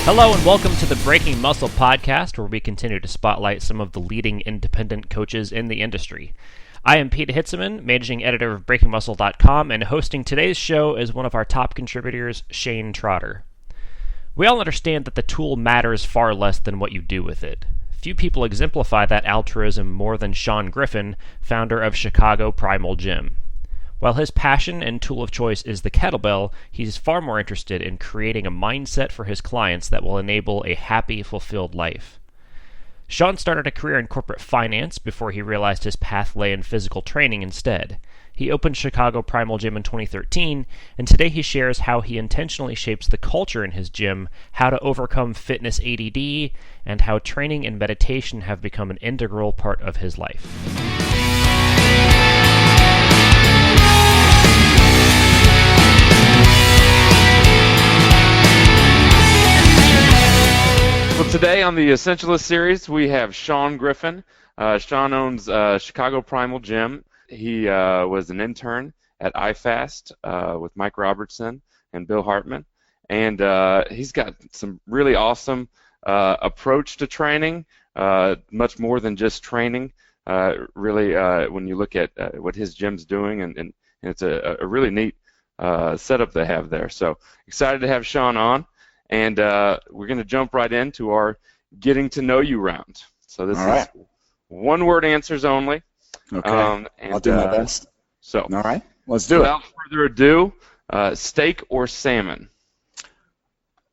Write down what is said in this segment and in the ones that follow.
Hello and welcome to the Breaking Muscle podcast, where we continue to spotlight some of the leading independent coaches in the industry. I am Pete Hitzeman, managing editor of BreakingMuscle.com, and hosting today's show is one of our top contributors, Shane Trotter. We all understand that the tool matters far less than what you do with it. Few people exemplify that altruism more than Sean Griffin, founder of Chicago Primal Gym. While his passion and tool of choice is the kettlebell, he's far more interested in creating a mindset for his clients that will enable a happy, fulfilled life. Sean started a career in corporate finance before he realized his path lay in physical training instead. He opened Chicago Primal Gym in 2013, and today he shares how he intentionally shapes the culture in his gym, how to overcome fitness ADD, and how training and meditation have become an integral part of his life. Well, today on the Essentialist series, we have Sean Griffin. Sean owns Chicago Primal Gym. He was an intern at iFast with Mike Robertson and Bill Hartman, and he's got some really awesome approach to training, much more than just training. Really, when you look at what his gym's doing, and it's a really neat setup they have there. So excited to have Sean on. And we're going to jump right into our getting to know you round. So this is one-word answers only. Okay. And, I'll do my best. So, all right, let's do it. Without further ado, steak or salmon?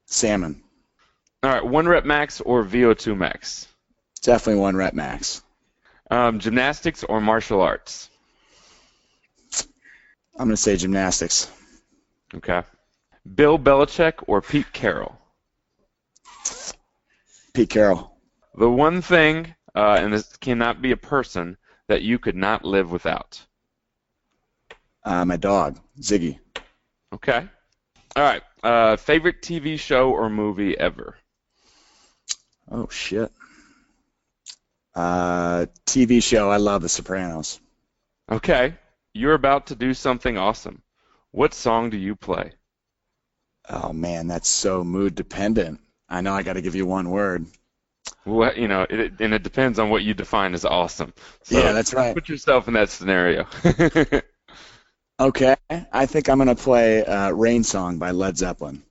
Salmon. All right, 1 rep max or VO2 max? Definitely 1 rep max. Gymnastics or martial arts? I'm going to say gymnastics. Okay. Bill Belichick or Pete Carroll? Pete Carroll. The one thing, and this cannot be a person, that you could not live without? My dog, Ziggy. Okay. All right. Favorite TV show or movie ever? Oh, shit. TV show, I love The Sopranos. Okay. You're about to do something awesome. What song do you play? Oh, man, that's so mood dependent. I know I got to give you one word. Well, you know, it depends on what you define as awesome. So yeah, that's right. Put yourself in that scenario. Okay, I think I'm going to play Rain Song by Led Zeppelin.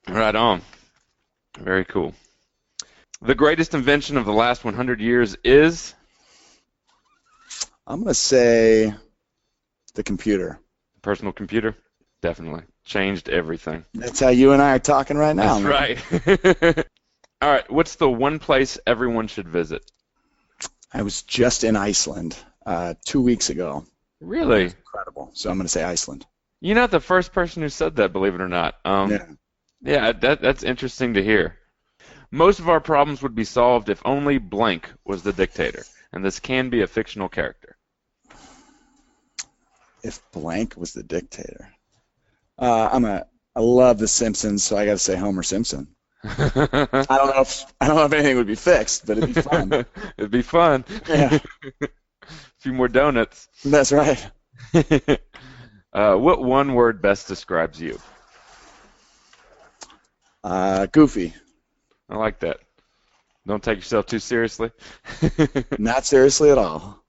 Right on. Very cool. The greatest invention of the last 100 years is? I'm going to say the computer. Personal computer? Definitely. Changed everything. That's how you and I are talking right now. That's right. All right. What's the one place everyone should visit? I was just in Iceland 2 weeks ago. Really? It was incredible. So I'm going to say Iceland. You're not the first person who said that, believe it or not. Yeah, that's interesting to hear. Most of our problems would be solved if only blank was the dictator, and this can be a fictional character. If blank was the dictator. I love The Simpsons, so I got to say Homer Simpson. I don't know if anything would be fixed, but it'd be fun. It'd be fun. Yeah. A few more donuts. That's right. What one word best describes you? Goofy. I like that. Don't take yourself too seriously. Not seriously at all.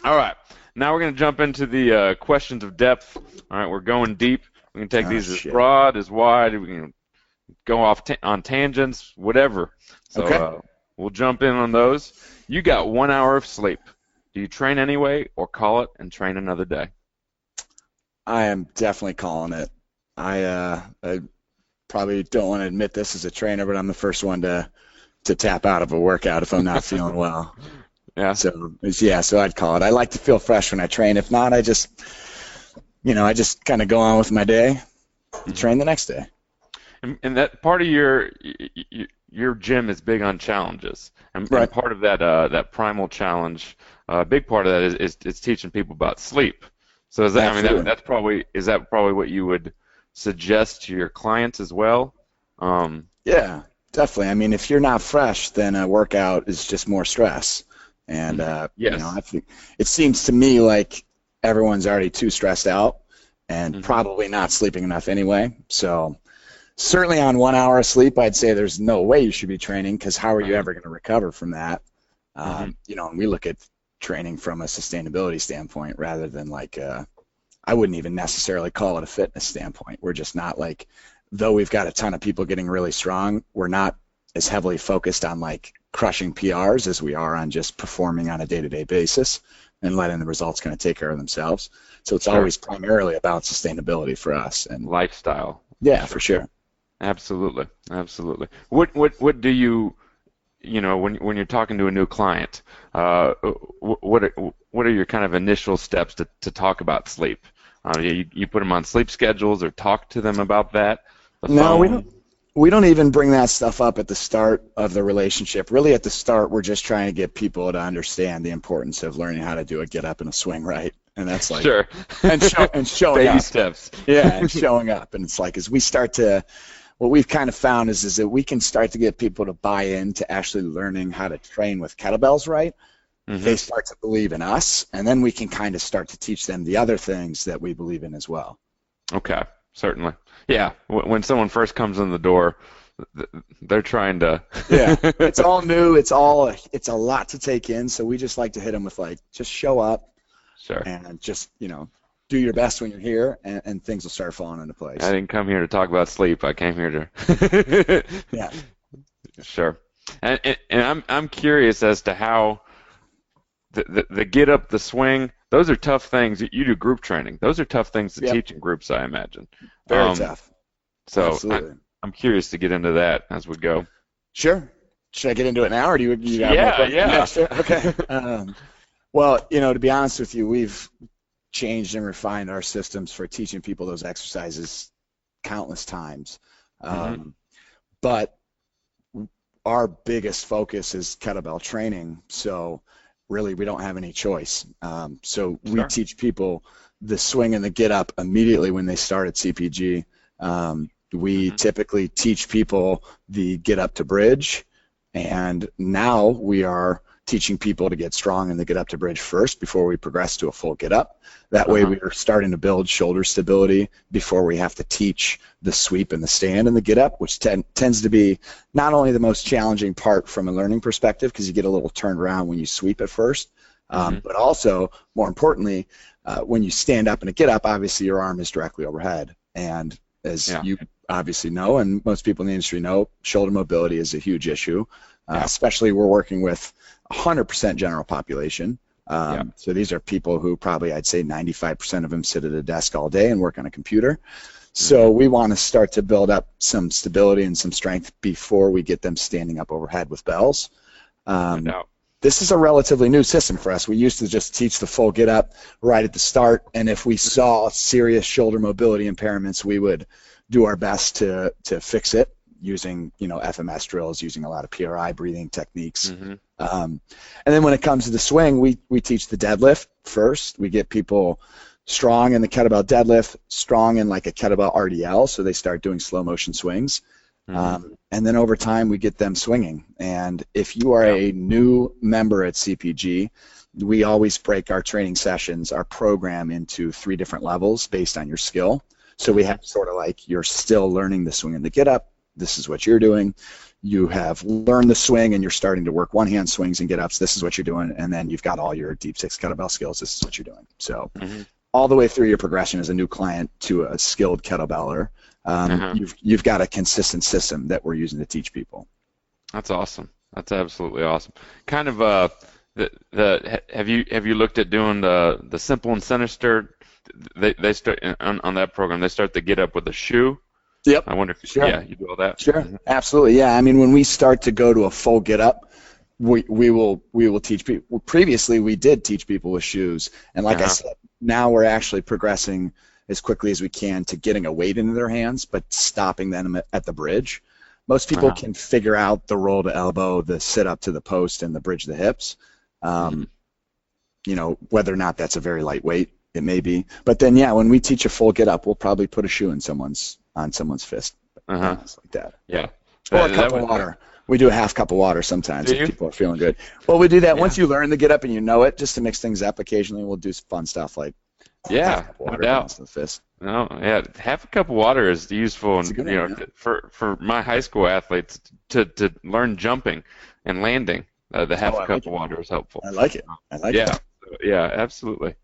All right. Now we're going to jump into the questions of depth. All right, we're going deep. We can take these as broad, as wide. We can go off on tangents, whatever. So okay. We'll jump in on those. You got 1 hour of sleep. Do you train anyway or call it and train another day? I am definitely calling it. I probably don't want to admit this as a trainer, but I'm the first one to tap out of a workout if I'm not feeling well. Yeah. So I'd call it. I like to feel fresh when I train. If not, I just kind of go on with my day and train the next day. And that part of your gym is big on challenges, and part of that primal challenge, a big part of that is teaching people about sleep. So is that that's probably what you would suggest to your clients as well? Yeah, definitely. I mean, if you're not fresh, then a workout is just more stress. And I think it seems to me like everyone's already too stressed out and probably not sleeping enough anyway. So certainly on 1 hour of sleep, I'd say there's no way you should be training, because how are you ever going to recover from that? And we look at training from a sustainability standpoint rather than like I wouldn't even necessarily call it a fitness standpoint. We're just not like, though we've got a ton of people getting really strong, we're not as heavily focused on like crushing PRs as we are on just performing on a day-to-day basis and letting the results kind of take care of themselves. So it's always primarily about sustainability for us and lifestyle. Yeah, for sure. Absolutely. What do you when you're talking to a new client, what are your kind of initial steps to talk about sleep? You put them on sleep schedules or talk to them about that? No, we don't even bring that stuff up at the start of the relationship. Really, at the start, we're just trying to get people to understand the importance of learning how to do a get up and a swing right. And that's like sure. and showing baby up. steps. Yeah, and showing up. And it's like as we start to, what we've kind of found is that we can start to get people to buy into actually learning how to train with kettlebells right. They start to believe in us, and then we can kind of start to teach them the other things that we believe in as well. Okay, certainly. Yeah, when someone first comes in the door, they're trying to. Yeah, it's all new. It's a lot to take in. So we just like to hit them with like, just show up. Sure. And just do your best when you're here, and things will start falling into place. I didn't come here to talk about sleep. I came here to. Yeah. Sure. And I'm curious as to how. The get up, the swing, those are tough things. You do group training. Those are tough things to teach in groups, I imagine. Very tough. So I'm curious to get into that as we go. Sure. Should I get into it now, or do you Yeah. Sure. Okay. Well, to be honest with you, we've changed and refined our systems for teaching people those exercises countless times. But our biggest focus is kettlebell training, so really we don't have any choice. We teach people the swing and the get up immediately when they start at CPG. We typically teach people the get up to bridge, and now we are teaching people to get strong in the get up to bridge first before we progress to a full get up. That way we are starting to build shoulder stability before we have to teach the sweep and the stand and the get up, which tends to be not only the most challenging part from a learning perspective, because you get a little turned around when you sweep at first, but also, more importantly, when you stand up in a get up, obviously your arm is directly overhead. And as you obviously know, and most people in the industry know, shoulder mobility is a huge issue, especially we're working with 100% general population. So these are people who probably, I'd say 95% of them sit at a desk all day and work on a computer. So we want to start to build up some stability and some strength before we get them standing up overhead with bells. This is a relatively new system for us. We used to just teach the full get up right at the start, and if we saw serious shoulder mobility impairments, we would do our best to fix it using FMS drills, using a lot of PRI breathing techniques. And then when it comes to the swing, we teach the deadlift first. We get people strong in the kettlebell deadlift, strong in like a kettlebell RDL, so they start doing slow motion swings. And then over time we get them swinging. And if you are a new member at CPG, we always break our training sessions, our program, into 3 different levels based on your skill. So we have sort of like, you're still learning the swing and the get up. This is what you're doing. You have learned the swing and you're starting to work one-hand swings and get-ups. This is what you're doing. And then you've got all your deep six kettlebell skills. This is what you're doing. So all the way through your progression as a new client to a skilled kettlebeller, you've got a consistent system that we're using to teach people. That's awesome. That's absolutely awesome. Kind of have you looked at doing the simple and sinister? They start on that program. They start the get up with a shoe. Yep. I wonder if you do all that. Sure. Absolutely. Yeah. I mean, when we start to go to a full get up, we will teach people. Previously, we did teach people with shoes, and like I said, now we're actually progressing as quickly as we can to getting a weight into their hands, but stopping them at the bridge. Most people can figure out the roll to elbow, the sit up to the post, and the bridge to the hips. Whether or not that's a very lightweight, it may be. But then, when we teach a full get up, we'll probably put a shoe in someone's fist, things like that. Yeah. Or a cup of water. We do a half cup of water sometimes if people are feeling good. Well, we do that once you learn the get up and you know it, just to mix things up. Occasionally, we'll do some fun stuff like half cup of water in the fist. No, yeah, half a cup of water is useful, That's a and good one, yeah. for my high school athletes to learn jumping and landing, the Oh, half a I like cup of it. water is helpful. I like it. I like Yeah, it. yeah, absolutely.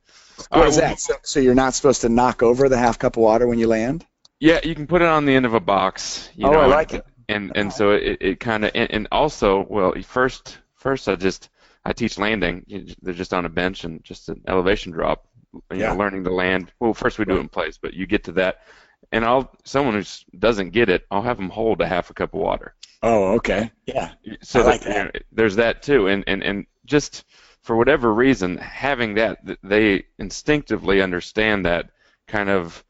All What right, is well, that? So you're not supposed to knock over the half cup of water when you land? yeah, you can put it on the end of a box, Oh, I like it. and so it kind of and also well first I teach landing. They're just on a bench and just an elevation drop, Yeah. learning to land. Well, first we do it Right. in place, but you get to that, and someone who doesn't get it, I'll have them hold a half a cup of water. Oh, okay. Yeah. So I like that that. there's that too, and just for whatever reason, having that, they instinctively understand that kind of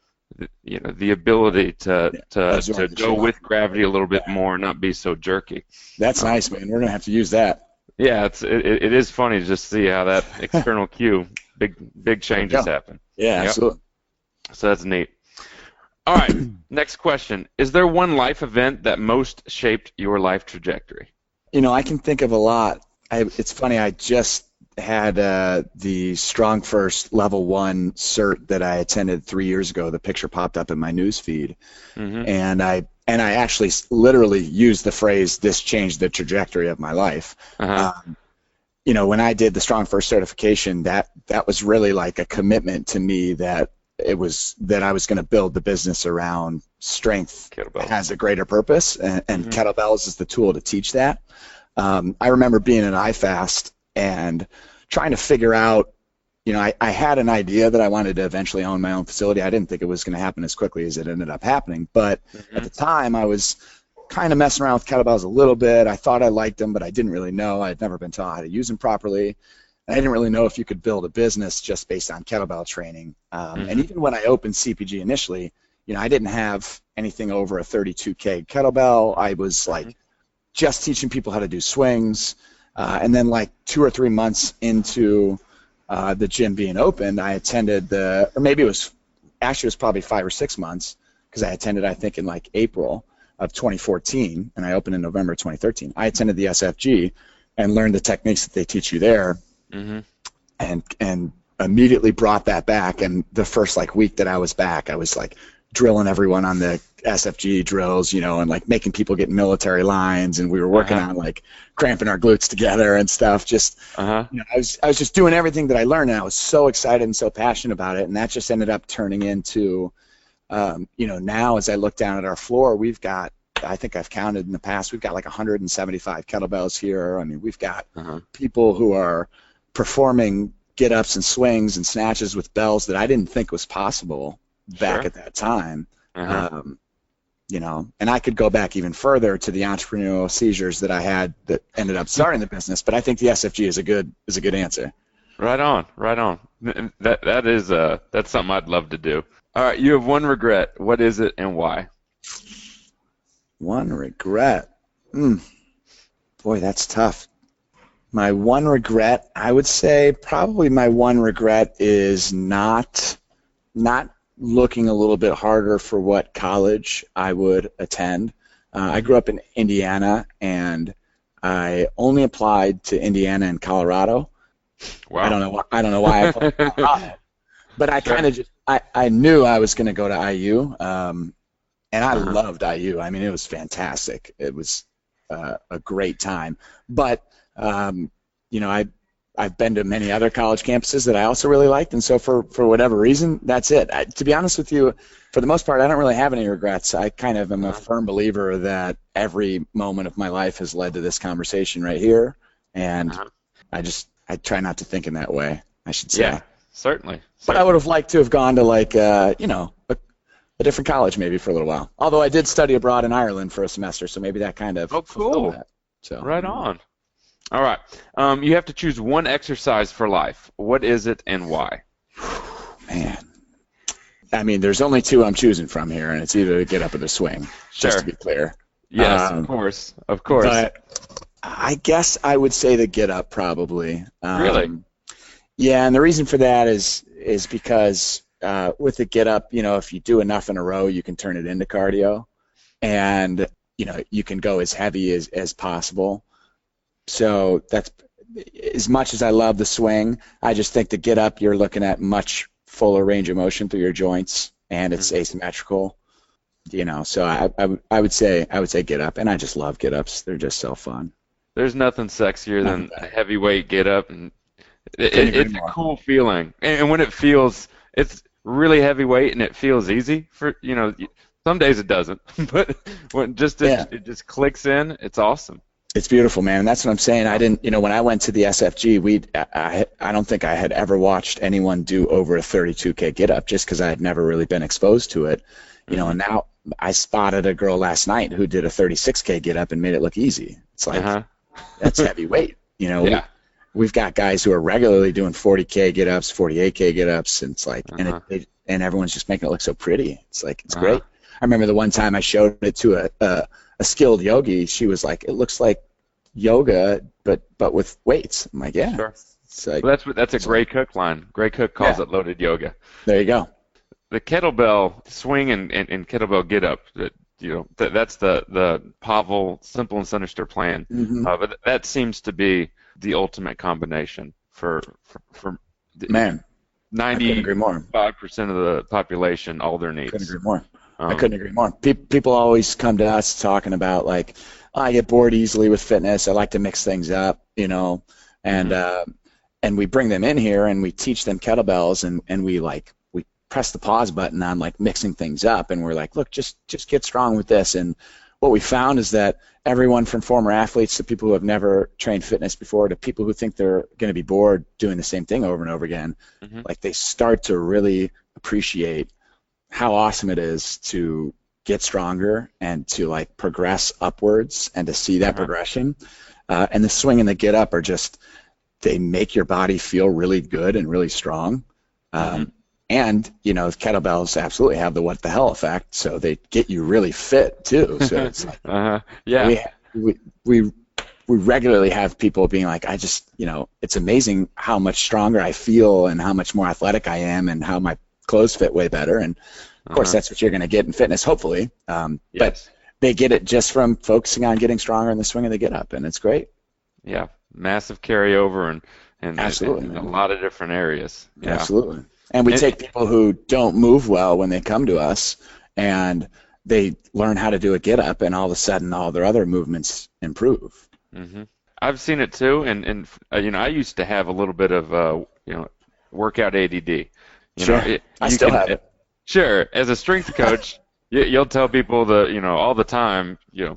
the ability to Yeah. to Absorb to the go shock. with gravity a little Yeah. bit more, not be so jerky. That's Um, nice, man. We're gonna have to use that. yeah, it is funny to just see how that external cue, big There you changes go. happen. Yeah, Yep. absolutely. So that's neat. All right, next question. Is there one life event that most shaped your life trajectory? I can think of a lot. It's funny. I just had the Strong First Level 1 cert that I attended 3 years ago. The picture popped up in my news feed, Mm-hmm. and I actually literally used the phrase, "This changed the trajectory of my life." Uh-huh. When I did the Strong First certification, that was really like a commitment to me that I was going to build the business around strength Kettlebell. has a greater purpose, and Mhm. kettlebells is the tool to teach that. I remember being at IFAST and trying to figure out, I had an idea that I wanted to eventually own my own facility. I didn't think it was going to happen as quickly as it ended up happening, but at the time I was kind of messing around with kettlebells a little bit. I thought I liked them, but I didn't really know. I had never been taught how to use them properly. And I didn't really know if you could build a business just based on kettlebell training. And even when I opened CPG initially, I didn't have anything over a 32K kettlebell. I was like just teaching people how to do swings. And then like 2 or 3 months into the gym being opened, I attended or maybe it was probably 5 or 6 months, because I attended, I think, in like April of 2014, and I opened in November 2013. I attended the SFG and learned the techniques that they teach you there, and immediately brought that back. And the first like week that I was back, I was like drilling everyone on the SFG drills, and like making people get military lines, and we were working on like cramping our glutes together and stuff. Just I was just doing everything that I learned, and I was so excited and so passionate about it, and that just ended up turning into now as I look down at our floor, we've got, I think I've counted in the past, we've got like 175 kettlebells here. I mean, we've got people who are performing get-ups and swings and snatches with bells that I didn't think was possible back at that time. And I could go back even further to the entrepreneurial seizures that I had that ended up starting the business, but I think the SFG is a good answer. Right on, right on. That's something I'd love to do. All right, you have one regret. What is it and why? One regret. Boy, that's tough. My one regret, I would say probably my one regret is not looking a little bit harder for what college I would attend. I grew up in Indiana, and I only applied to Indiana and Colorado. Wow. I don't know why I applied to Colorado. But I kind of just, I knew I was going to go to IU, and I loved IU. I mean, it was fantastic. It was a great time. But, I've been to many other college campuses that I also really liked, and so for whatever reason, that's it. To be honest with you, for the most part, I don't really have any regrets. I kind of am a firm believer that every moment of my life has led to this conversation right here, and I try not to think in that way, I should say. Yeah, certainly. But I would have liked to have gone to like, a different college maybe for a little while. Although I did study abroad in Ireland for a semester, so maybe that kind of cool. that. So Right on. All right. You have to choose one exercise for life. What is it and why? Man. I mean, there's only two I'm choosing from here, and it's either to get up or to swing, just to be clear. Yes, of course. Of course. But I guess I would say the get up probably. Really? Yeah, and the reason for that is because with the get up, if you do enough in a row, you can turn it into cardio, and you can go as heavy as possible. So that's, as much as I love the swing, I just think the get up, you're looking at much fuller range of motion through your joints, and it's asymmetrical. So I would say get up, and I just love get ups. They're just so fun. There's nothing sexier than a heavyweight get up, and it's a cool feeling. And when it's really heavyweight and it feels easy for some days it doesn't, but when it just clicks in, it's awesome. It's beautiful, man. And that's what I'm saying. I didn't, when I went to the SFG, I don't think I had ever watched anyone do over a 32K get up, just because I had never really been exposed to it. And now I spotted a girl last night who did a 36K get up and made it look easy. It's like, that's heavyweight. We've got guys who are regularly doing 40K get ups, 48K get ups, and it's like, and everyone's just making it look so pretty. It's like, it's great. I remember the one time I showed it to a skilled yogi. She was like, it looks like yoga, but with weights. I'm like, yeah. Sure. It's like, well, that's a Gray Cook line. Gray Cook calls it loaded yoga. There you go. The kettlebell swing and kettlebell get up. That's the Pavel simple and sinister plan. But that seems to be the ultimate combination for man. 95% of the population, all their needs. Couldn't agree more. I couldn't agree more. People always come to us talking about, like, I get bored easily with fitness. I like to mix things up, and we bring them in here and we teach them kettlebells, and we press the pause button on mixing things up, and we're like, look, just get strong with this. And what we found is that everyone from former athletes to people who have never trained fitness before to people who think they're going to be bored doing the same thing over and over again, they start to really appreciate how awesome it is to get stronger and to progress upwards and to see that progression. And the swing and the get up are just, they make your body feel really good and really strong. And kettlebells absolutely have the what the hell effect, so they get you really fit too. So it's we regularly have people being like, I just, it's amazing how much stronger I feel and how much more athletic I am and how my clothes fit way better. And of course, that's what you're going to get in fitness, hopefully. But they get it just from focusing on getting stronger in the swing and the get up, and it's great. Yeah, massive carryover and absolutely, in a lot of different areas. Yeah. Absolutely. And we take people who don't move well when they come to us, and they learn how to do a get up, and all of a sudden all their other movements improve. I've seen it too, and I used to have a little bit of workout ADD. I still have it. Sure, as a strength coach, you'll tell people that all the time, you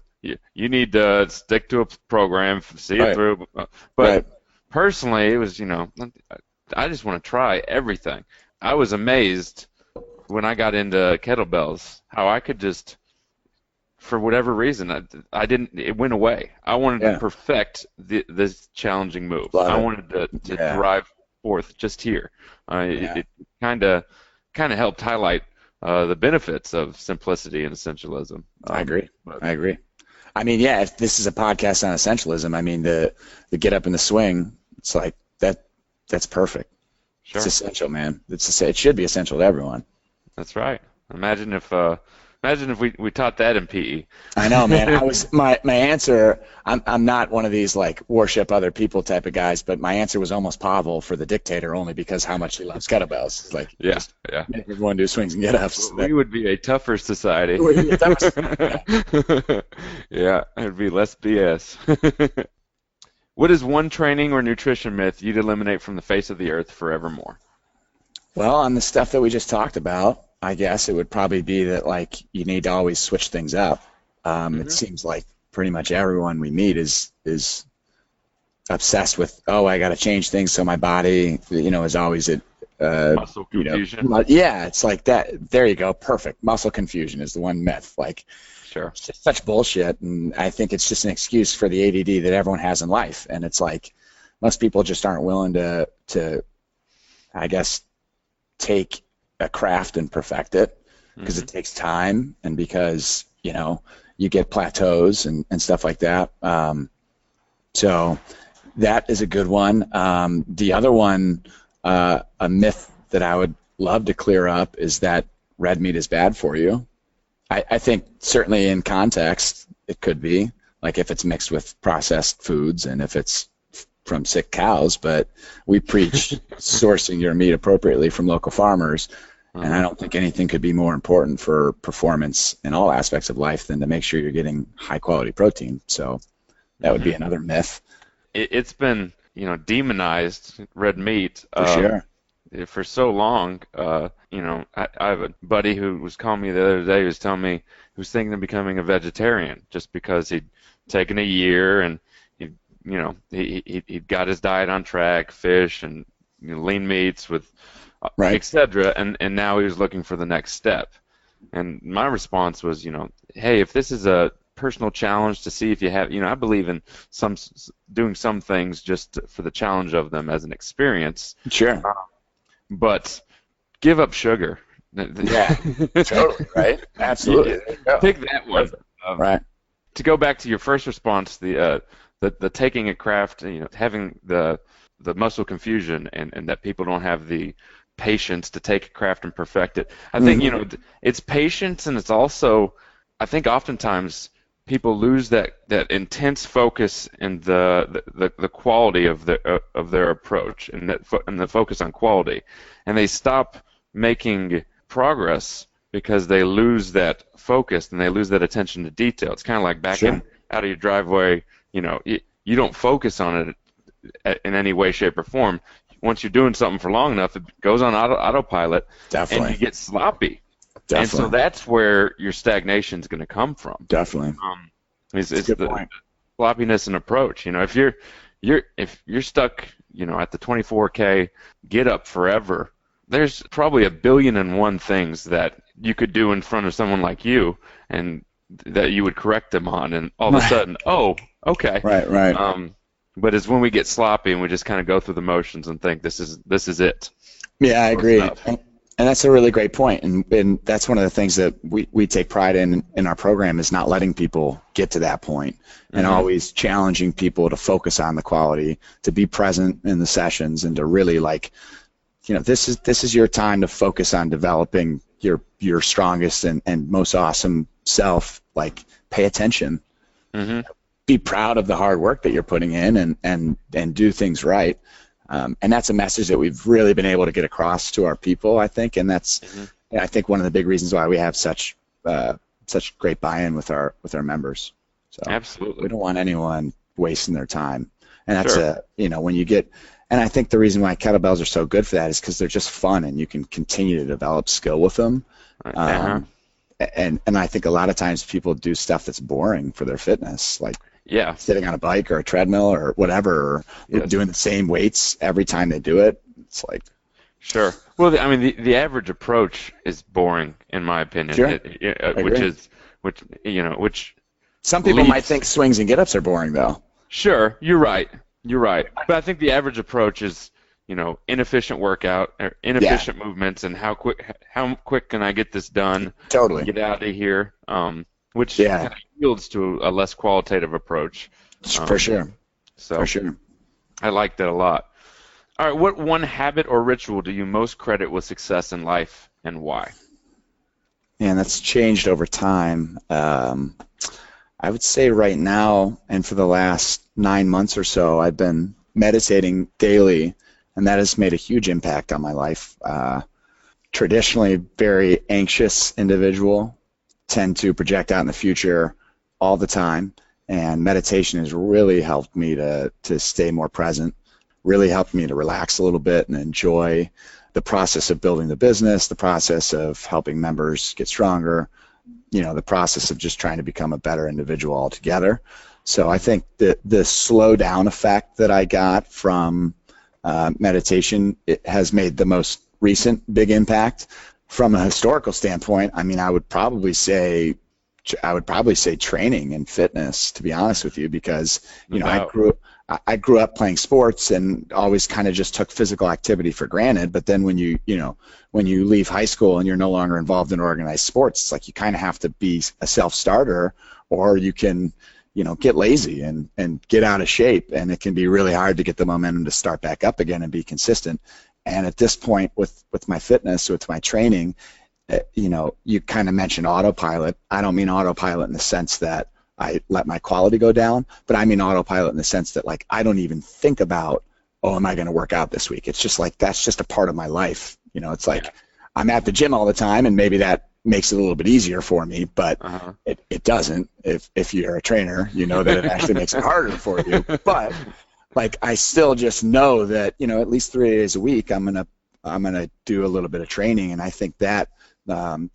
need to stick to a program, see it through. But personally, it was I just want to try everything. I was amazed when I got into kettlebells how I could just, for whatever reason, it went away. I wanted to perfect this challenging move. I wanted to drive forth just here. It kind of helped highlight the benefits of simplicity and essentialism. I agree. I mean, if this is a podcast on essentialism, I mean, the get up and the swing, it's like that's perfect. Sure. It's essential, man. It should be essential to everyone. That's right. Imagine if we taught that in PE. I know, man. My answer. I'm not one of these worship other people type of guys, but my answer was almost Pavel for the dictator, only because how much he loves kettlebells. It's just make everyone do swings and get ups. We would be a tougher society. Yeah, it'd be less BS. What is one training or nutrition myth you'd eliminate from the face of the earth forevermore? Well, on the stuff that we just talked about, I guess it would probably be that you need to always switch things up. It seems like pretty much everyone we meet is obsessed with, I got to change things so my body, is always at muscle confusion. It's like that. There you go. Perfect. Muscle confusion is the one myth. Sure. It's just such bullshit, and I think it's just an excuse for the ADD that everyone has in life. And it's most people just aren't willing to I guess, take a craft and perfect it, because it takes time, and because you get plateaus and stuff like that. So that is a good one. The other one, a myth that I would love to clear up, is that red meat is bad for you. I think certainly in context it could be, if it's mixed with processed foods and if it's from sick cows, but we preach sourcing your meat appropriately from local farmers. And I don't think anything could be more important for performance in all aspects of life than to make sure you're getting high-quality protein. So that would be another myth. It's been, demonized, red meat. For sure. For so long. I have a buddy who was calling me the other day who was telling me he was thinking of becoming a vegetarian just because he'd taken a year and he'd got his diet on track, fish and lean meats with right. etc. And now he was looking for the next step. And my response was, hey, if this is a personal challenge to see if you have, I believe in doing some things just for the challenge of them as an experience. Sure. But give up sugar. Yeah, totally, right? Absolutely. Pick that one. Right. To go back to your first response, the taking a craft, having the muscle confusion and that people don't have the patience to take a craft and perfect it. I think, it's patience, and it's also, I think oftentimes people lose that intense focus and the quality of their approach and the focus on quality, and they stop making progress because they lose that focus and they lose that attention to detail. It's kind of like backing out of your driveway. You don't focus on it in any way, shape, or form. Once you're doing something for long enough, it goes on autopilot, Definitely. And you get sloppy. Definitely. And so that's where your stagnation is going to come from. Definitely. It's the the sloppiness and approach. If you're stuck, at the 24K get up forever, there's probably 1,000,000,001 things that you could do in front of someone like you, and that you would correct them on, and all of a sudden, oh, okay. Right. But it's when we get sloppy and we just kind of go through the motions and think this is it. Yeah, I agree. And that's a really great point. And that's one of the things that we take pride in our program, is not letting people get to that point, and always challenging people to focus on the quality, to be present in the sessions, and to really this is your time to focus on developing your strongest and most awesome self. Pay attention. Be proud of the hard work that you're putting in, and do things right. And that's a message that we've really been able to get across to our people, I think, and that's I think one of the big reasons why we have such great buy-in with our members. So absolutely, we don't want anyone wasting their time, and that's when you get. And I think the reason why kettlebells are so good for that is because they're just fun, and you can continue to develop skill with them. And I think a lot of times people do stuff that's boring for their fitness, like sitting on a bike or a treadmill or whatever, or doing the same weights every time they do it. It's like sure. Well, the average approach is boring, in my opinion. Sure. Which some people might think swings and get-ups are boring, though. Sure, you're right. But I think the average approach is, inefficient workout, or inefficient movements, and how quick can I get this done? Totally. Get out of here. Which kind of yields to a less qualitative approach. For sure. So for sure. I like that a lot. All right, what one habit or ritual do you most credit with success in life, and why? And that's changed over time. I would say right now, and for the last 9 months or so, I've been meditating daily, and that has made a huge impact on my life. Traditionally, very anxious individual, tend to project out in the future all the time, and meditation has really helped me to stay more present, really helped me to relax a little bit and enjoy the process of building the business, the process of helping members get stronger, the process of just trying to become a better individual altogether. So I think the slow down effect that I got from meditation, it has made the most recent big impact. From a historical standpoint, I would probably say training and fitness, to be honest with you, because I grew up playing sports and always kind of just took physical activity for granted. But then when you leave high school and you're no longer involved in organized sports, it's like you kind of have to be a self-starter, or you can get lazy and get out of shape, and it can be really hard to get the momentum to start back up again and be consistent. And at this point with my fitness, with my training, you kind of mentioned autopilot. I don't mean autopilot in the sense that I let my quality go down, but I mean autopilot in the sense that, like, I don't even think about, am I going to work out this week? It's just like, that's just a part of my life. It's like, I'm at the gym all the time, and maybe that makes it a little bit easier for me, but it doesn't. If you're a trainer, you know that it actually makes it harder for you. But like, I still just know that, at least 3 days a week I'm gonna do a little bit of training, and I think that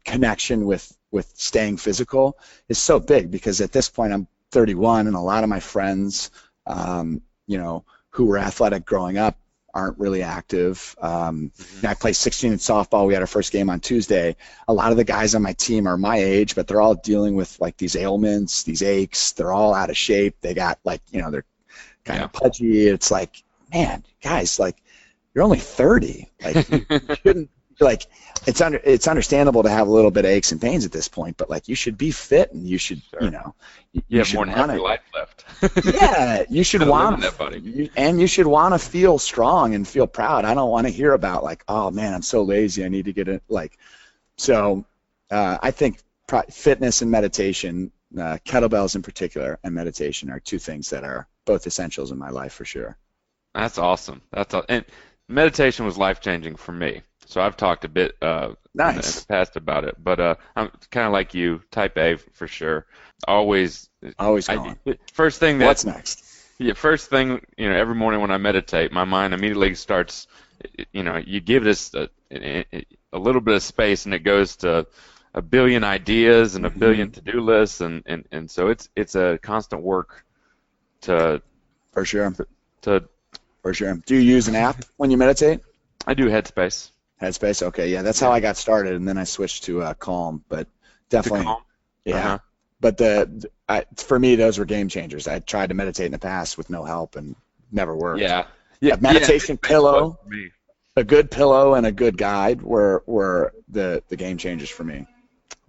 connection with staying physical is so big, because at this point I'm 31, and a lot of my friends, who were athletic growing up aren't really active. I played 16 in softball. We had our first game on Tuesday. A lot of the guys on my team are my age, but they're all dealing with like these ailments, these aches. They're all out of shape. They got they're kind of pudgy. It's like, man, guys, like, you're only 30. Like, you shouldn't. Like, it's understandable to have a little bit of aches and pains at this point, but like, you should be fit, and you should, you have more than half your life left. Yeah, you should want that, buddy. And you should want to feel strong and feel proud. I don't want to hear about like, oh man, I'm so lazy, I need to get it. Like, so I think fitness and meditation, kettlebells in particular, and meditation are two things that are both essentials in my life for sure. That's awesome. And meditation was life-changing for me. So I've talked a bit in the past about it, but I'm kind of like you, type A for sure. Always going. First thing what's next? Yeah, first thing, every morning when I meditate, my mind immediately starts, you give this a little bit of space, and it goes to a billion ideas and a billion to-do lists, and so it's a constant work to. For sure. For sure. Do you use an app when you meditate? I do Headspace. Headspace, okay, yeah, that's how I got started, and then I switched to Calm, but definitely, Calm? Yeah. But for me, those were game changers. I tried to meditate in the past with no help, and never worked. Yeah. A meditation pillow, a good pillow, and a good guide were the game changers for me.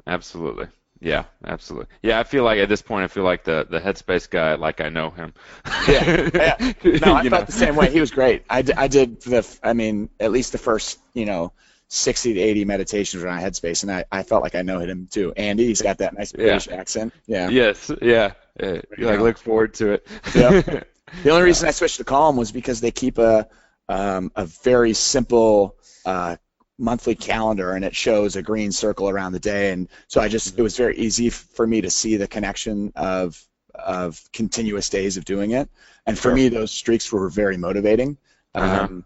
Absolutely. Yeah, absolutely. Yeah, I feel like at this point, the Headspace guy, like I know him. Yeah. No, I felt the same way. He was great. I did at least the first, 60 to 80 meditations were on Headspace, and I felt like I know him too. Andy, he's got that nice British accent. Yeah. Yes. Yeah. You look forward to it. Yeah. The only reason I switched to Calm was because they keep a very simple monthly calendar, and it shows a green circle around the day, and so it was very easy for me to see the connection of continuous days of doing it, and for me those streaks were very motivating. And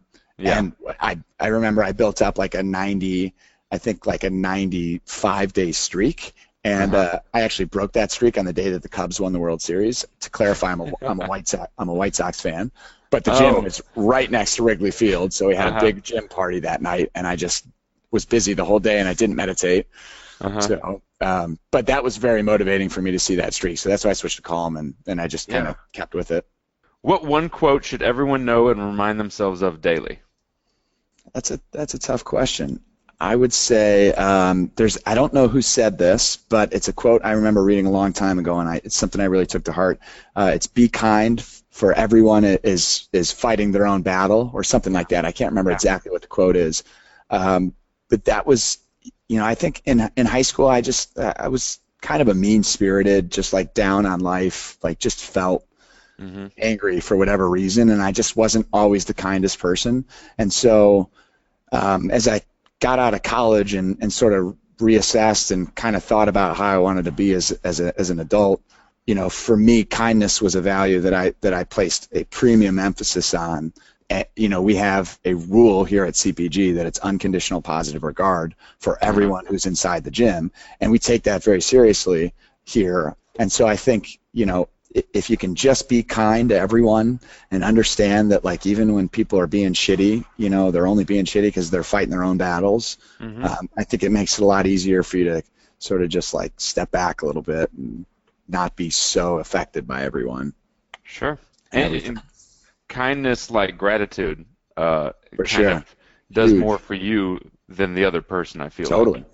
I remember I built up like a 95-day streak, and I actually broke that streak on the day that the Cubs won the World Series. To clarify, I'm a White Sox fan. But the gym was right next to Wrigley Field, so we had a big gym party that night, and I just was busy the whole day, and I didn't meditate. So, but that was very motivating for me to see that streak. So that's why I switched to Calm, and I just kind of kept with it. What one quote should everyone know and remind themselves of daily? That's a tough question. I would say I don't know who said this, but it's a quote I remember reading a long time ago, and it's something I really took to heart. It's "Be kind, for everyone is fighting their own battle," or something like that. I can't remember exactly what the quote is, but that was, I think in high school I was kind of a mean-spirited, just like down on life, like just felt angry for whatever reason, and I just wasn't always the kindest person. And so as I got out of college and sort of reassessed and kind of thought about how I wanted to be as an adult, for me, kindness was a value that I placed a premium emphasis on. We have a rule here at CPG that it's unconditional positive regard for everyone who's inside the gym, and we take that very seriously here. And so I think, if you can just be kind to everyone and understand that, like, even when people are being shitty, they're only being shitty because they're fighting their own battles, I think it makes it a lot easier for you to sort of just, like, step back a little bit and not be so affected by everyone. Sure. And kindness, like gratitude, for sure, does more for you than the other person, I feel. Totally,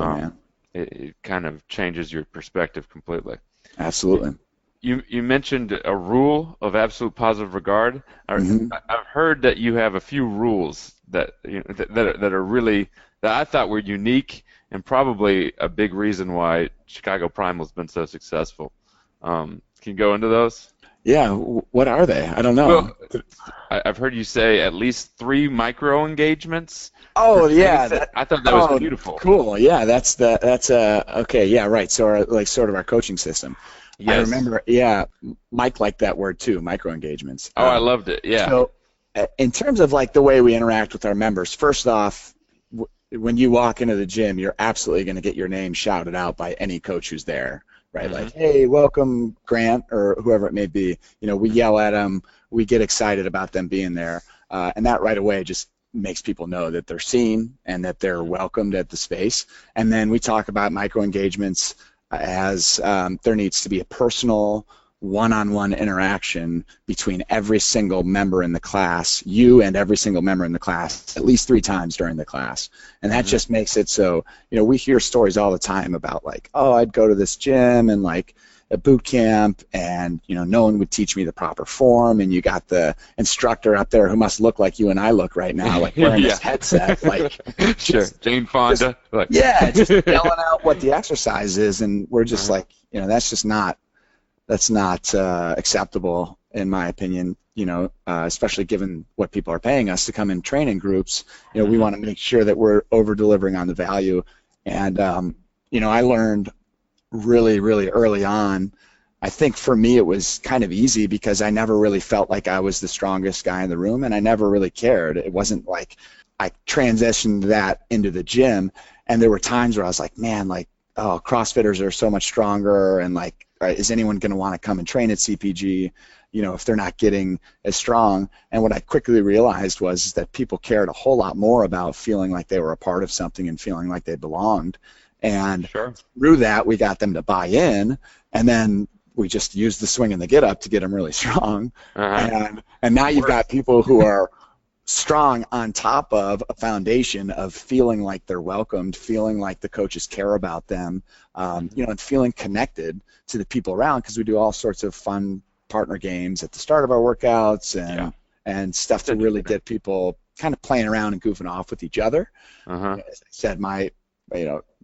man. It kind of changes your perspective completely. Absolutely. You mentioned a rule of absolute positive regard. I've heard that you have a few rules that are really, that I thought were unique and probably a big reason why Chicago Primal has been so successful. Can you go into those? Yeah, what are they? I don't know. Well, I've heard you say at least 3 micro engagements. Oh yeah, I thought that was beautiful. Cool. Yeah, that's okay. Yeah, right. So sort of our coaching system. Yes. I remember. Yeah, Mike liked that word too, micro engagements. Oh, I loved it. Yeah. So, in terms of like the way we interact with our members, first off, when you walk into the gym, you're absolutely going to get your name shouted out by any coach who's there, right? Mm-hmm. Like, hey, welcome, Grant, or whoever it may be. We yell at them, we get excited about them being there, and that right away just makes people know that they're seen and that they're welcomed at the space. And then we talk about micro engagements as there needs to be a personal, one-on-one interaction between every single member in the class, you and every single member in the class, at least 3 times during the class. And that just makes it so, we hear stories all the time about like, oh, I'd go to this gym and like a boot camp and, no one would teach me the proper form, and you got the instructor up there who must look like you and I look right now, like wearing this headset, like sure, Jane Fonda. Just yelling out what the exercise is, and we're just like, that's not acceptable in my opinion, especially given what people are paying us to come and train in groups. We want to make sure that we're over-delivering on the value. And, I learned really, really early on, I think for me it was kind of easy because I never really felt like I was the strongest guy in the room, and I never really cared. It wasn't like I transitioned that into the gym, and there were times where I was like, man, like, oh, CrossFitters are so much stronger, and like, is anyone going to want to come and train at CPG, if they're not getting as strong? And what I quickly realized was that people cared a whole lot more about feeling like they were a part of something and feeling like they belonged. And through that, we got them to buy in, and then we just used the swing and the get up to get them really strong. And now you've got people who are strong on top of a foundation of feeling like they're welcomed, feeling like the coaches care about them, and feeling connected to the people around, because we do all sorts of fun partner games at the start of our workouts and stuff to really get people kind of playing around and goofing off with each other. As I said,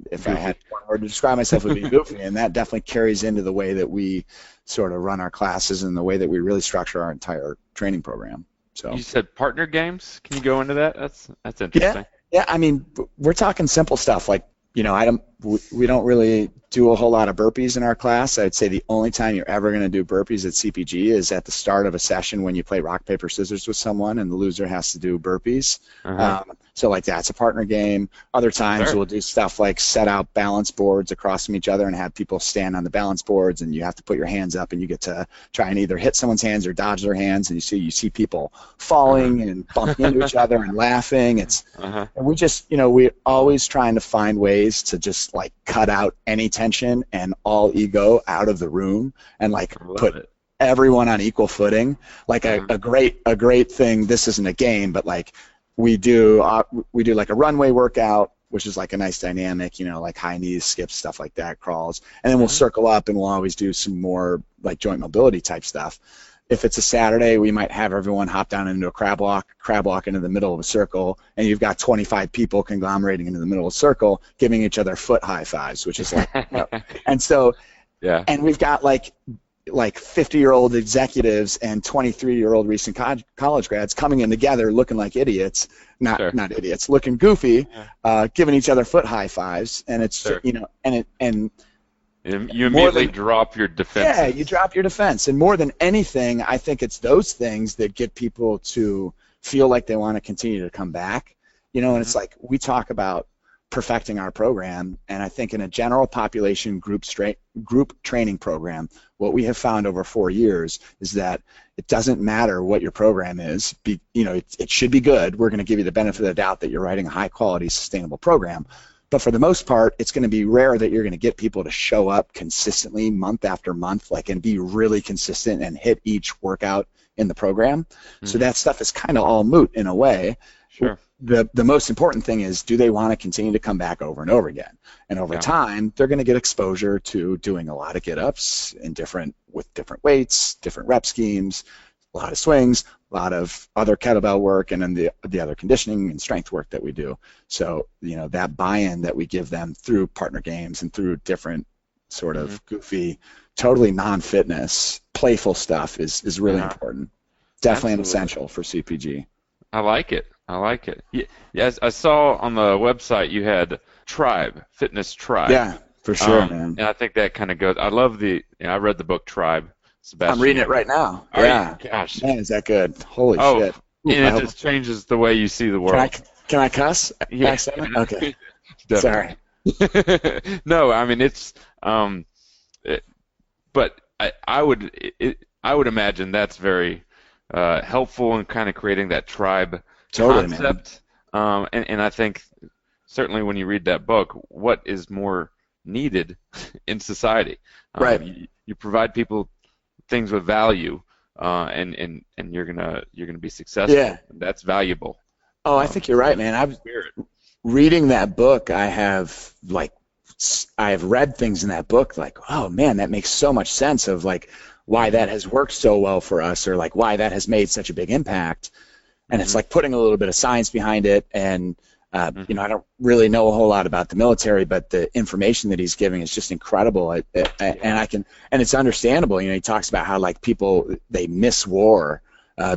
if I had one word to describe myself, it would be goofy, and that definitely carries into the way that we sort of run our classes and the way that we really structure our entire training program. So you said partner games. Can you go into that? That's interesting. Yeah. I mean, we're talking simple stuff like, we don't really do a whole lot of burpees in our class. I'd say the only time you're ever going to do burpees at CPG is at the start of a session when you play rock, paper, scissors with someone and the loser has to do burpees. So like that's a partner game. Other times we'll do stuff like set out balance boards across from each other and have people stand on the balance boards, and you have to put your hands up and you get to try and either hit someone's hands or dodge their hands, and you see people falling and bumping into each other and laughing. And we just, we're always trying to find ways to just like cut out any tension and all ego out of the room and like put everyone on equal footing. Like a great thing, this isn't a game, but like we do like a runway workout, which is like a nice dynamic, like high knees, skips, stuff like that, crawls, and then we'll circle up and we'll always do some more like joint mobility type stuff. If it's a Saturday, we might have everyone hop down into a crab walk into the middle of a circle, and you've got 25 people conglomerating into the middle of a circle, giving each other foot high fives, which is like, and so, and we've got like 50-year-old executives and 23-year-old recent college grads coming in together looking like idiots, not idiots, looking goofy, giving each other foot high fives, and it's and you immediately drop your defense. Yeah, you drop your defense, and more than anything, I think it's those things that get people to feel like they want to continue to come back. And it's like we talk about perfecting our program, and I think in a general population group training program, what we have found over 4 years is that it doesn't matter what your program is. It should be good. We're going to give you the benefit of the doubt that you're writing a high-quality, sustainable program. But for the most part, it's going to be rare that you're going to get people to show up consistently month after month, and be really consistent and hit each workout in the program. So that stuff is kind of all moot in a way. Sure. The most important thing is, do they want to continue to come back over and over again? And over time, they're going to get exposure to doing a lot of get-ups with different weights, different rep schemes, a lot of swings, a lot of other kettlebell work, and then the other conditioning and strength work that we do. So that buy-in that we give them through partner games and through different sort of goofy, totally non-fitness, playful stuff is really important. Definitely an essential for CPG. I like it. Yes, I saw on the website you had Tribe, Fitness Tribe. Yeah, for sure, man. And I think that kind of goes. I love I read the book Tribe. Sebastian. I'm reading it right now. Yeah. Gosh. Man, is that good? Holy shit. And it just changes the way you see the world. Can I cuss? Yeah. Okay. Sorry. No, I mean it's. But I would imagine that's very helpful in kind of creating that tribe concept. And I think certainly when you read that book, what is more needed in society? Right. You provide people things with value, and you're gonna be successful. Yeah. That's valuable. Oh, I think you're right, man. I was reading that book. I have read things in that book like, oh man, that makes so much sense of like why that has worked so well for us, or like why that has made such a big impact. And it's like putting a little bit of science behind it. And you know, I don't really know a whole lot about the military, but the information that he's giving is just incredible. And it's understandable. You know, he talks about how like people, they miss war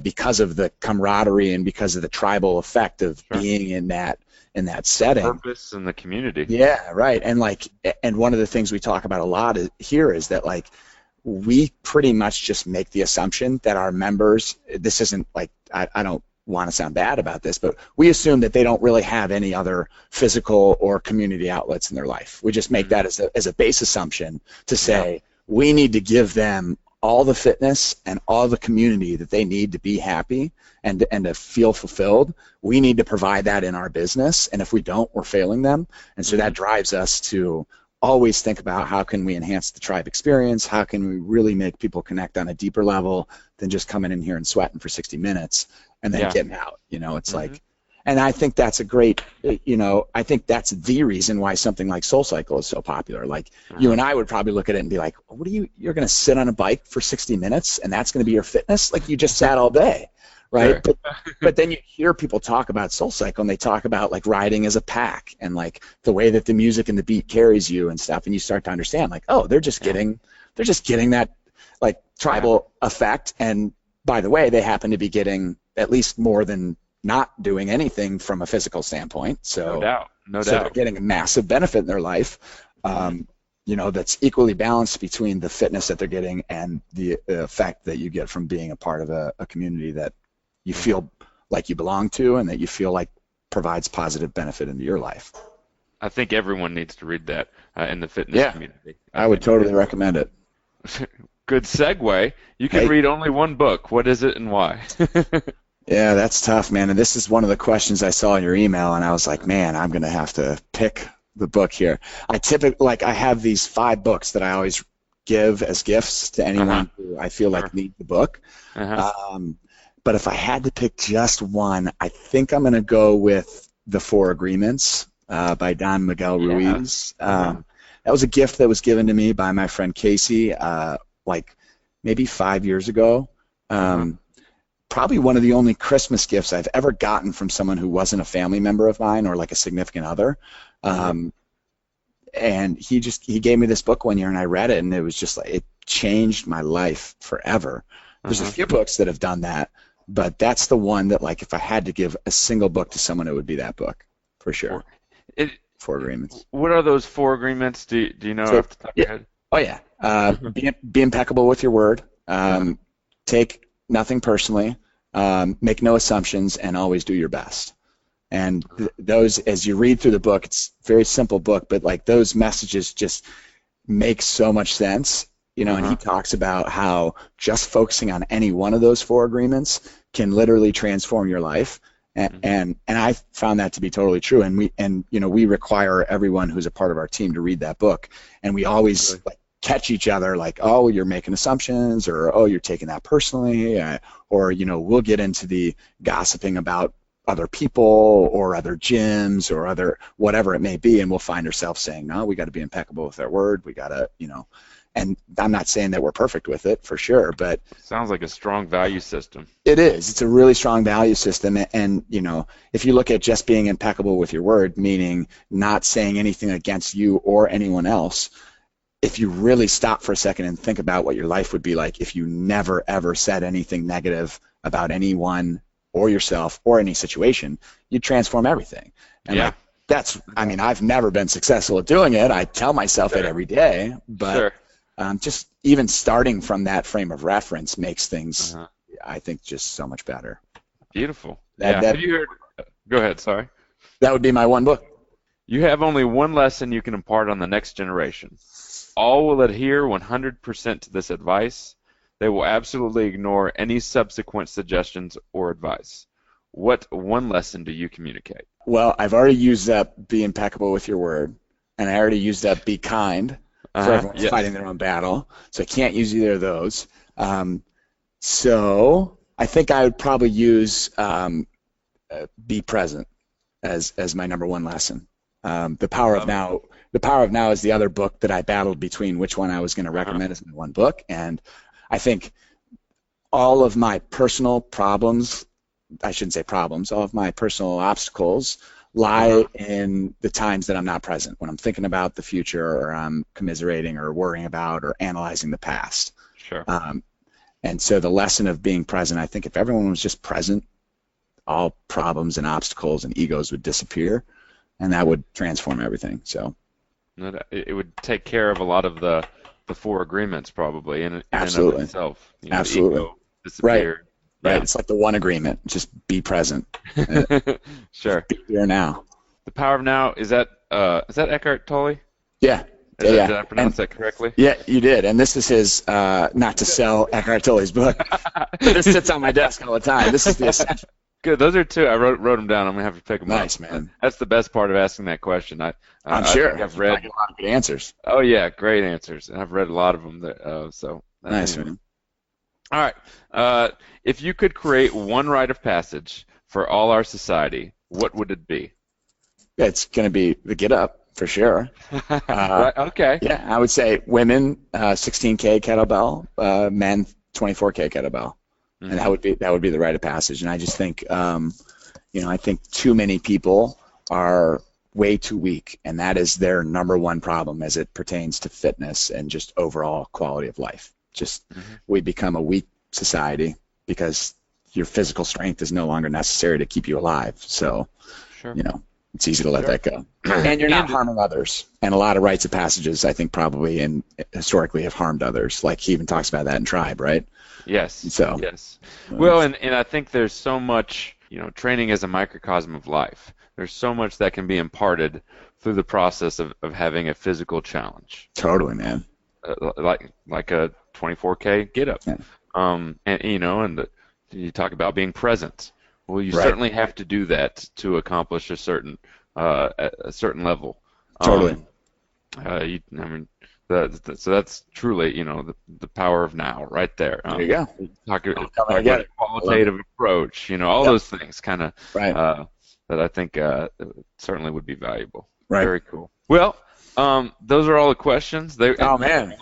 because of the camaraderie and because of the tribal effect of being in that setting. Purpose in the community. Yeah, right. And one of the things we talk about a lot here is that like we pretty much just make the assumption that our members, this isn't like, I don't want to sound bad about this, but we assume that they don't really have any other physical or community outlets in their life. We just make that as a base assumption to say we need to give them all the fitness and all the community that they need to be happy and to feel fulfilled. We need to provide that in our business, and if we don't, we're failing them. And so that drives us to always think about how can we enhance the tribe experience, how can we really make people connect on a deeper level than just coming in here and sweating for 60 minutes and then getting out. You know, it's like, and I think that's a great, you know, I think that's the reason why something like SoulCycle is so popular. Like you and I would probably look at it and be like, what you're going to sit on a bike for 60 minutes and that's going to be your fitness? Like you just sat all day, right? Sure. But then you hear people talk about SoulCycle and they talk about like riding as a pack and like the way that the music and the beat carries you and stuff, and you start to understand like, oh, they're just getting that like tribal effect, and by the way, they happen to be getting at least more than not doing anything from a physical standpoint. So no doubt. They're getting a massive benefit in their life, you know, that's equally balanced between the fitness that they're getting and the effect that you get from being a part of a community that you feel like you belong to and that you feel like provides positive benefit into your life. I think everyone needs to read that in the fitness community. I would totally recommend it. Good segue. You can read only one book. What is it and why? Yeah, that's tough, man. And this is one of the questions I saw in your email, and I was like, man, I'm going to have to pick the book here. I have these 5 books that I always give as gifts to anyone who I feel like needs the book. But if I had to pick just one, I think I'm going to go with The 4 Agreements by Don Miguel Ruiz. That was a gift that was given to me by my friend Casey like maybe 5 years ago. Probably one of the only Christmas gifts I've ever gotten from someone who wasn't a family member of mine or like a significant other. And he gave me this book one year and I read it, and it was just like, it changed my life forever. There's a few books that have done that, but that's the one that, like, if I had to give a single book to someone, it would be that book for sure. 4 Agreements. What are those 4 agreements? Do you know off the top of your head? Oh yeah. Be impeccable with your word. Take nothing personally. Make no assumptions, and always do your best. And those, as you read through the book, it's a very simple book, but like those messages just make so much sense. You know, and he talks about how just focusing on any one of those 4 agreements can literally transform your life. And I found that to be totally true. And we require everyone who's a part of our team to read that book. And we always like catch each other like, oh, you're making assumptions, or oh, you're taking that personally, or you know, we'll get into the gossiping about other people or other gyms or other whatever it may be, and we'll find ourselves saying, no, we got to be impeccable with our word. We got to, you know. And I'm not saying that we're perfect with it, for sure, but sounds like a strong value system. It is. It's a really strong value system, and you know, if you look at just being impeccable with your word, meaning not saying anything against you or anyone else, if you really stop for a second and think about what your life would be like if you never, ever said anything negative about anyone or yourself or any situation, you'd transform everything. And Yeah. I've never been successful at doing it. I tell myself it every day, but just even starting from that frame of reference makes things, I think, just so much better. Beautiful. Have you heard? Go ahead. Sorry. That would be my one book. You have only one lesson you can impart on the next generation. All will adhere 100% to this advice. They will absolutely ignore any subsequent suggestions or advice. What one lesson do you communicate? Well, I've already used up be impeccable with your word, and I already used up be kind for everyone's fighting their own battle, so I can't use either of those. So I think I would probably use be present as my number one lesson. The Power of Now. The Power of Now is the other book that I battled between which one I was going to recommend as my one book, and I think all of my personal problems, I shouldn't say problems, all of my personal obstacles lie in the times that I'm not present, when I'm thinking about the future or I'm commiserating or worrying about or analyzing the past. Sure. And so the lesson of being present, I think if everyone was just present, all problems and obstacles and egos would disappear, and that would transform everything. So it would take care of a lot of the 4 agreements probably in and of itself. Absolutely. Ego disappeared. Right. It's like the one agreement. Just be present. Sure. Be here now. The Power of Now, is that Eckhart Tolle? Yeah. Did I pronounce that correctly? Yeah, you did. And this is his, not to sell Eckhart Tolle's book, but this sits on my desk all the time. This is the essential. Good. Those are 2. I wrote them down. I'm going to have to pick them up. Nice, man. That's the best part of asking that question. I'm sure. I've read a lot of good answers. Oh, yeah. Great answers. And I've read a lot of them. So nice, man. All right. If you could create one rite of passage for all our society, what would it be? Yeah, it's going to be the get up, for sure. Right, okay. Yeah, I would say women, 16K kettlebell, men, 24K kettlebell. And that would be the rite of passage. And I just think, I think too many people are way too weak, and that is their number one problem as it pertains to fitness and just overall quality of life. Just we become a weak society because your physical strength is no longer necessary to keep you alive. So, it's easy to let that go. And you're not harming others. And a lot of rites of passages, I think, probably and historically have harmed others. Like he even talks about that in Tribe, right? Yes. So. Yes. Well, and I think there's so much, training is a microcosm of life. There's so much that can be imparted through the process of having a physical challenge. Totally, man. Like a 24K get up. Yeah. And you talk about being present. Well, you certainly have to do that to accomplish a certain level. Totally. So that's truly, the power of now, right there. There you go. Talk about a qualitative approach, all those things, kind of, that I think certainly would be valuable. Right. Very cool. Well, those are all the questions. Man.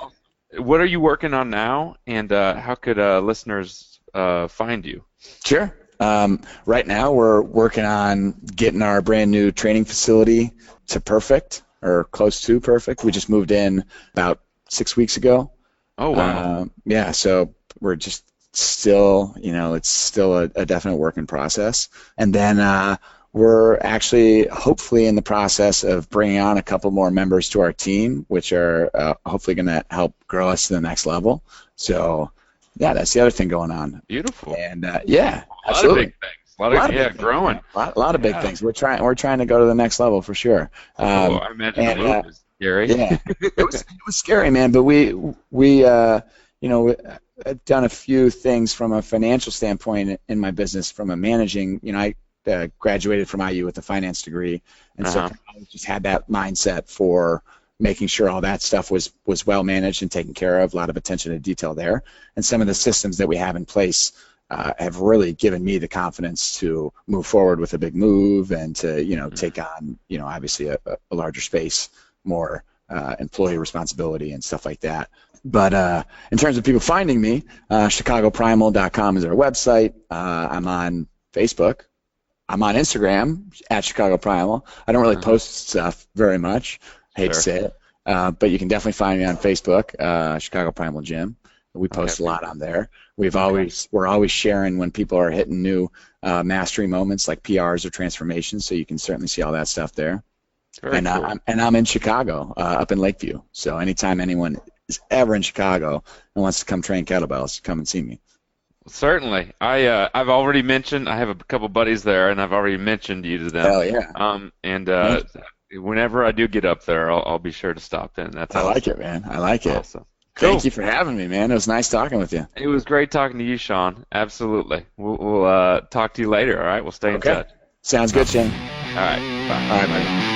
What are you working on now, and how could listeners find you? Sure. Right now we're working on getting our brand new training facility to perfect or close to perfect. We just moved in about 6 weeks ago. Oh, wow. So we're just still, it's still a definite work in process. And then we're actually hopefully in the process of bringing on a couple more members to our team, which are hopefully going to help grow us to the next level. So, that's the other thing going on. Beautiful. And absolutely. A lot of big things. A lot of growing. A lot of big things. We're trying to go to the next level for sure. I imagine the move was scary. Yeah, it was scary, man. But we I've done a few things from a financial standpoint in my business. From a managing, I graduated from IU with a finance degree, and so I just had that mindset for making sure all that stuff was well managed and taken care of. A lot of attention to detail there, and some of the systems that we have in place have really given me the confidence to move forward with a big move and to take on obviously a larger space, more employee responsibility and stuff like that. But in terms of people finding me, chicagoprimal.com is our website. I'm on Facebook. I'm on Instagram at Chicago Primal. I don't really post stuff very much. I hate to say it. But you can definitely find me on Facebook, Chicago Primal Gym. We post a lot on there. We're always sharing when people are hitting new mastery moments like PRs or transformations, so you can certainly see all that stuff there. Very cool. I'm in Chicago, up in Lakeview. So anytime anyone is ever in Chicago and wants to come train kettlebells, come and see me. Certainly. I've already mentioned, I have a couple buddies there, and I've already mentioned you to them. Hell yeah. Whenever I do get up there, I'll be sure to stop in. That's awesome. I like it, man. I like it. Awesome. Cool. Thank you for having me, man. It was nice talking with you. It was great talking to you, Sean. Absolutely. We'll talk to you later, all right? We'll stay in touch. Sounds good, Shane. All right. Bye. All right, buddy.